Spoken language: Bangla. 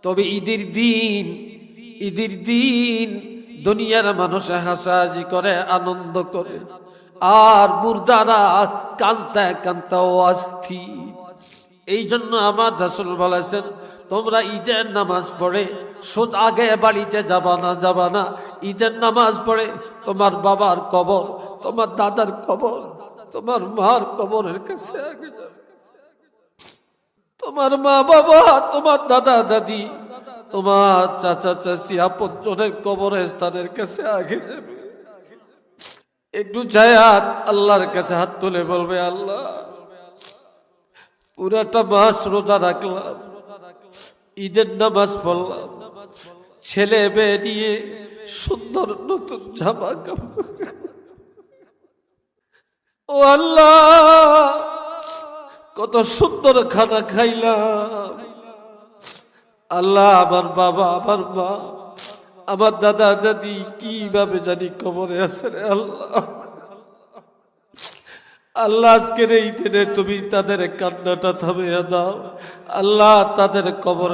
তবে ঈদের দিন দুনিয়ার মানুষে হাসাহাসি করে, আনন্দ করে, আর মুর্দারা কান্তা কান্তা অস্থির। এই জন্য আমার রাসূল বলেছেন, তোমরা ঈদের নামাজ পড়ে আগে বাড়িতে যাবা না, ঈদের নামাজ পড়ে তোমার বাবার কবর, তোমার দাদার কবর, তোমার মার কবরের কাছে আগে যাবে। তোমার মা বাবা, তোমার দাদা দাদি, তোমার চাচা চাচি, আপনজনের কবরের স্থানের কাছে আগে যাবে। একটু জায়াত আল্লাহর কাছে হাত তুলে বলবে, আল্লাহ পুরাটা মাস রোজা রাখলাম, ঈদের নামাজ পড়লাম, ছেলে মেয়ে নিয়ে সুন্দর নতুন জামা কাপড়, ও আল্লাহ কত সুন্দর খানা খাইলাম। আল্লাহ আমার বাবা, আমার মা, আমার দাদা দাদি কিভাবে জানি কবরে আছে রে আল্লাহ। আল্লাহ আজকের এই দিনে তুমি তাদের কান্নাটা থামিয়ে দাও। আল্লাহ তাদের কবর